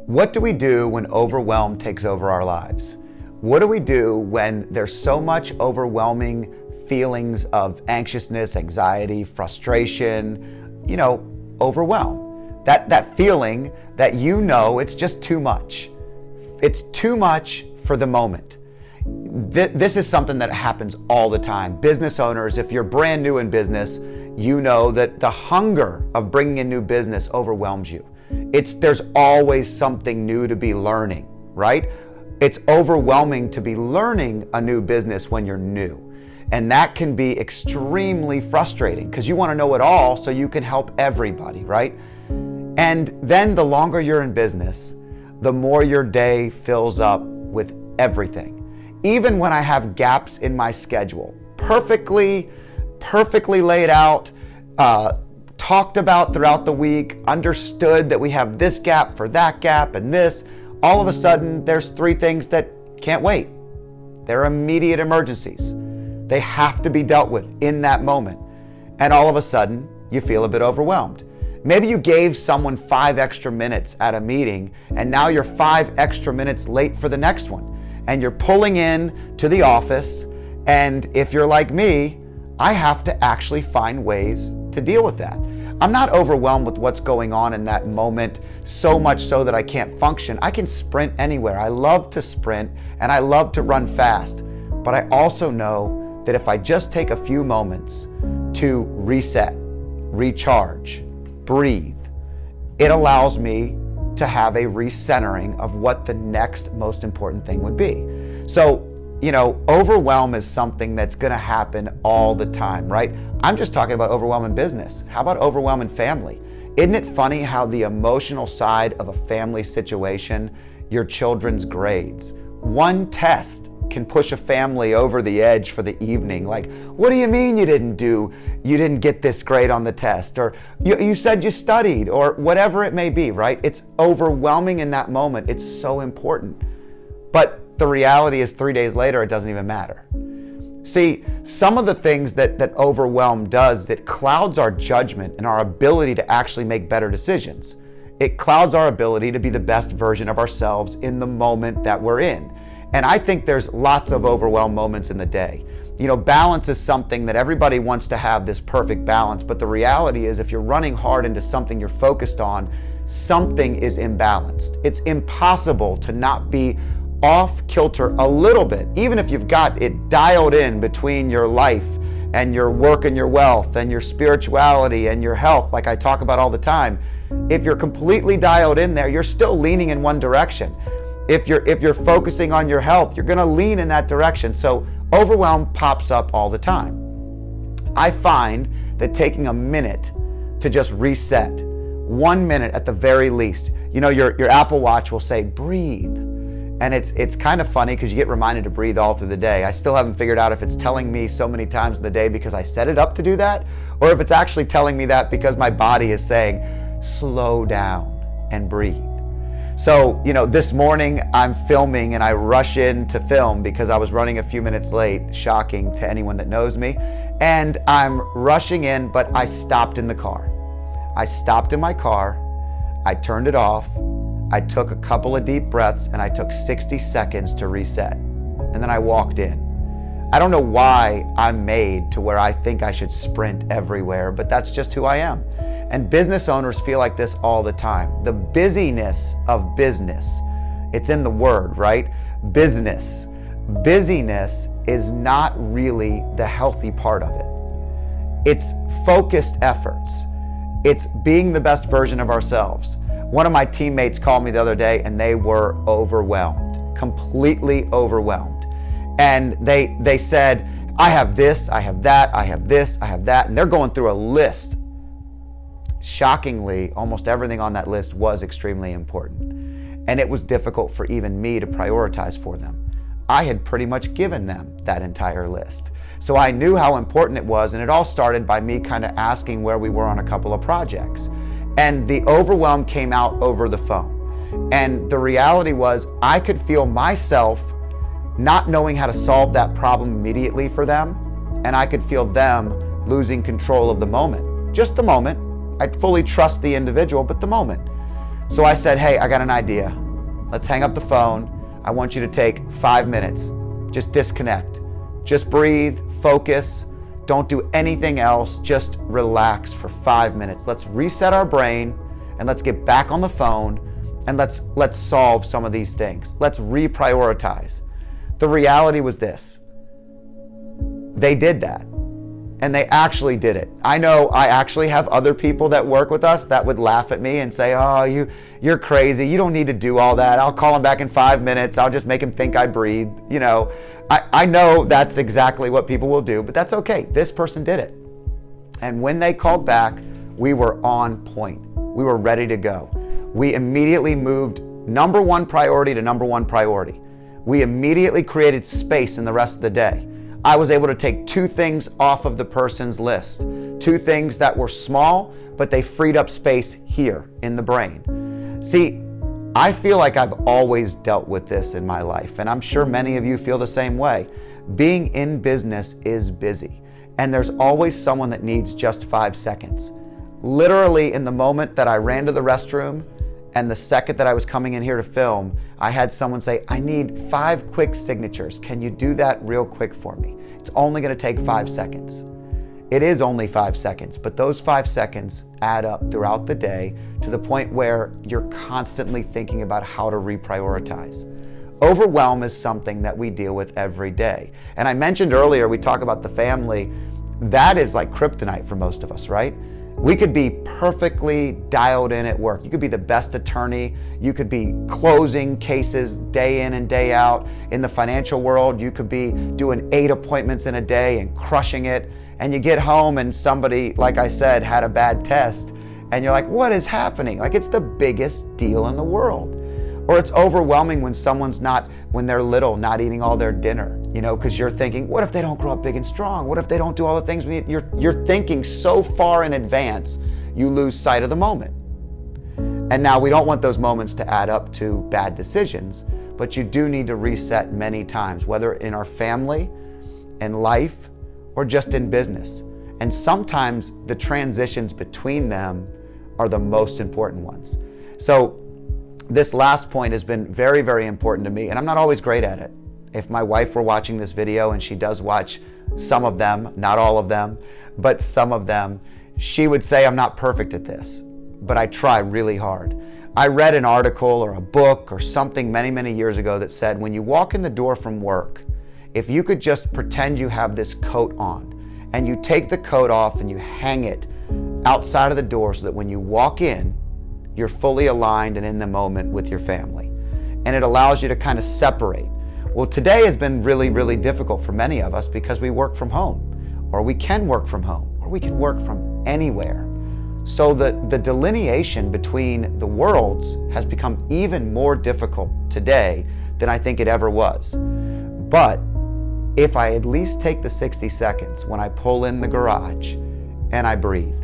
What do we do when overwhelm takes over our lives? What do we do when there's so much overwhelming feelings of anxiousness, anxiety, frustration, overwhelm? That feeling that it's just too much. It's too much for the moment. This is something that happens all the time. Business owners, if you're brand new in business, you know that the hunger of bringing in new business overwhelms you. There's always something new to be learning, right? It's overwhelming to be learning a new business when you're new. And that can be extremely frustrating because you want to know it all so you can help everybody, right? And then the longer you're in business, the more your day fills up with everything. Even when I have gaps in my schedule, perfectly laid out, talked about throughout the week, understood that we have this gap for that gap and this, all of a sudden there's 3 things that can't wait. They're immediate emergencies. They have to be dealt with in that moment. And all of a sudden you feel a bit overwhelmed. Maybe you gave someone 5 extra minutes at a meeting and now you're 5 extra minutes late for the next one. And you're pulling in to the office, and if you're like me, I have to actually find ways to deal with that. I'm not overwhelmed with what's going on in that moment, so much so that I can't function. I can sprint anywhere. I love to sprint and I love to run fast. But I also know that if I just take a few moments to reset, recharge, breathe, it allows me to have a recentering of what the next most important thing would be. So, overwhelm is something that's going to happen all the time, right? I'm just talking about overwhelm in business. How about overwhelm in family? Isn't it funny how the emotional side of a family situation, your children's grades, one test can push a family over the edge for the evening. Like, what do you mean you didn't get this grade on the test? Or you said you studied, or whatever it may be, right? It's overwhelming in that moment. It's so important. But the reality is 3 days later, it doesn't even matter. See, some of the things that overwhelm does, it clouds our judgment and our ability to actually make better decisions. It clouds our ability to be the best version of ourselves in the moment that we're in. And I think there's lots of overwhelm moments in the day. Balance is something that everybody wants to have, this perfect balance. But the reality is, if you're running hard into something you're focused on, something is imbalanced. It's impossible to not be off kilter a little bit, even if you've got it dialed in between your life and your work and your wealth and your spirituality and your health, like I talk about all the time. If you're completely dialed in there, you're still leaning in one direction. If you're focusing on your health, you're going to lean in that direction. So overwhelm pops up all the time. I find that taking a minute to just reset, 1 minute at the very least, your Apple Watch will say, breathe. And it's kind of funny because you get reminded to breathe all through the day. I still haven't figured out if it's telling me so many times in the day because I set it up to do that, or if it's actually telling me that because my body is saying, slow down and breathe. So, this morning I'm filming and I rush in to film because I was running a few minutes late, shocking to anyone that knows me. And I'm rushing in, but I stopped in the car. I stopped in my car, I turned it off, I took a couple of deep breaths, and I took 60 seconds to reset. And then I walked in. I don't know why I'm made to where I think I should sprint everywhere, but that's just who I am. And business owners feel like this all the time. The busyness of business, it's in the word, right? Business. Busyness is not really the healthy part of it. It's focused efforts. It's being the best version of ourselves. One of my teammates called me the other day and they were overwhelmed, completely overwhelmed. And they said, I have this, I have that, I have this, I have that. And they're going through a list. Shockingly, almost everything on that list was extremely important. And it was difficult for even me to prioritize for them. I had pretty much given them that entire list. So I knew how important it was, and it all started by me kind of asking where we were on a couple of projects. And the overwhelm came out over the phone. And the reality was I could feel myself not knowing how to solve that problem immediately for them, and I could feel them losing control of the moment. Just the moment. I'd fully trust the individual, but the moment. So I said, hey, I got an idea. Let's hang up the phone. I want you to take 5 minutes. Just disconnect. Just breathe, focus. Don't do anything else. Just relax for 5 minutes. Let's reset our brain and let's get back on the phone and let's solve some of these things. Let's reprioritize. The reality was this. They did that. And they actually did it. I know I actually have other people that work with us that would laugh at me and say, oh, you're crazy. You don't need to do all that. I'll call him back in 5 minutes. I'll just make him think I breathe. You know, I know that's exactly what people will do, but that's okay. This person did it. And when they called back, we were on point. We were ready to go. We immediately moved number one priority to number one priority. We immediately created space in the rest of the day. I was able to take 2 things off of the person's list. 2 things that were small, but they freed up space here in the brain. See, I feel like I've always dealt with this in my life, and I'm sure many of you feel the same way. Being in business is busy, and there's always someone that needs just 5 seconds. Literally, in the moment that I ran to the restroom and the second that I was coming in here to film, I had someone say, I need 5 quick signatures. Can you do that real quick for me? It's only going to take 5 seconds. It is only 5 seconds, but those 5 seconds add up throughout the day to the point where you're constantly thinking about how to reprioritize. Overwhelm is something that we deal with every day. And I mentioned earlier, we talk about the family. That is like kryptonite for most of us, right? We could be perfectly dialed in at work. You could be the best attorney. You could be closing cases day in and day out. In the financial world, you could be doing 8 appointments in a day and crushing it. And you get home and somebody, like I said, had a bad test. And you're like, what is happening? Like, it's the biggest deal in the world. Or it's overwhelming when when they're little, not eating all their dinner, because you're thinking, what if they don't grow up big and strong? What if they don't do all the things we need? You're thinking so far in advance, you lose sight of the moment. And now we don't want those moments to add up to bad decisions, but you do need to reset many times, whether in our family, in life, or just in business. And sometimes the transitions between them are the most important ones. So this last point has been very, very important to me, and I'm not always great at it. If my wife were watching this video, and she does watch some of them, not all of them, but some of them, she would say I'm not perfect at this, but I try really hard. I read an article or a book or something many, many years ago that said when you walk in the door from work, if you could just pretend you have this coat on, and you take the coat off and you hang it outside of the door so that when you walk in, you're fully aligned and in the moment with your family. And it allows you to kind of separate. Well, today has been really, really difficult for many of us because we work from home, or we can work from home, or we can work from anywhere. So the delineation between the worlds has become even more difficult today than I think it ever was. But if I at least take the 60 seconds when I pull in the garage and I breathe,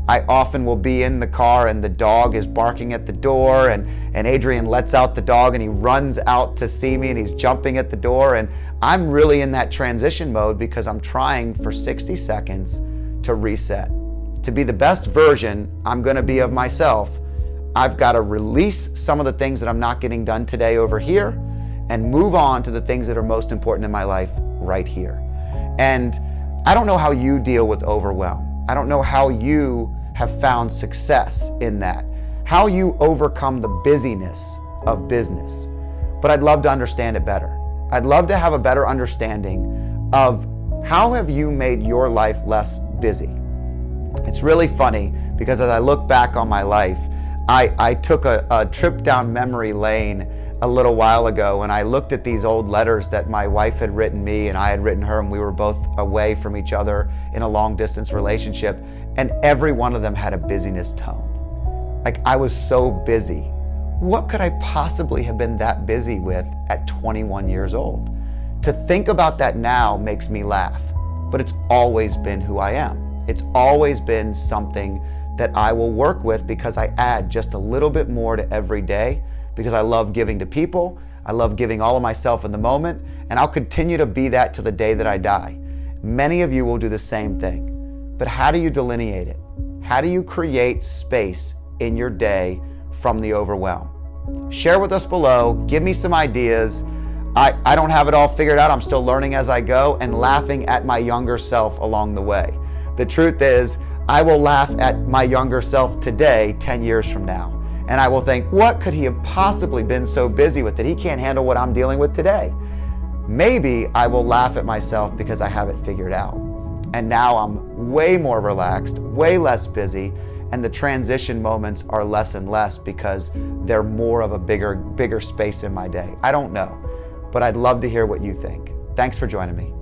I often will be in the car and the dog is barking at the door and Adrian lets out the dog and he runs out to see me and he's jumping at the door, and I'm really in that transition mode because I'm trying for 60 seconds to reset. To be the best version I'm going to be of myself, I've got to release some of the things that I'm not getting done today over here and move on to the things that are most important in my life right here. And I don't know how you deal with overwhelm. I don't know how you have found success in that, how you overcome the busyness of business. But I'd love to understand it better. I'd love to have a better understanding of how have you made your life less busy. It's really funny because as I look back on my life, I took a trip down memory lane a little while ago, and I looked at these old letters that my wife had written me and I had written her, and we were both away from each other in a long distance relationship, and every one of them had a busyness tone. Like, I was so busy. What could I possibly have been that busy with at 21 years old? To think about that now makes me laugh, but it's always been who I am. It's always been something that I will work with because I add just a little bit more to every day, because I love giving to people. I love giving all of myself in the moment, and I'll continue to be that to the day that I die. Many of you will do the same thing, but how do you delineate it? How do you create space in your day from the overwhelm? Share with us below. Give me some ideas. I don't have it all figured out. I'm still learning as I go and laughing at my younger self along the way. The truth is, I will laugh at my younger self today, 10 years from now. And I will think, what could he have possibly been so busy with that he can't handle what I'm dealing with today? Maybe I will laugh at myself because I have it figured out. And now I'm way more relaxed, way less busy, and the transition moments are less and less because they're more of a bigger space in my day. I don't know, but I'd love to hear what you think. Thanks for joining me.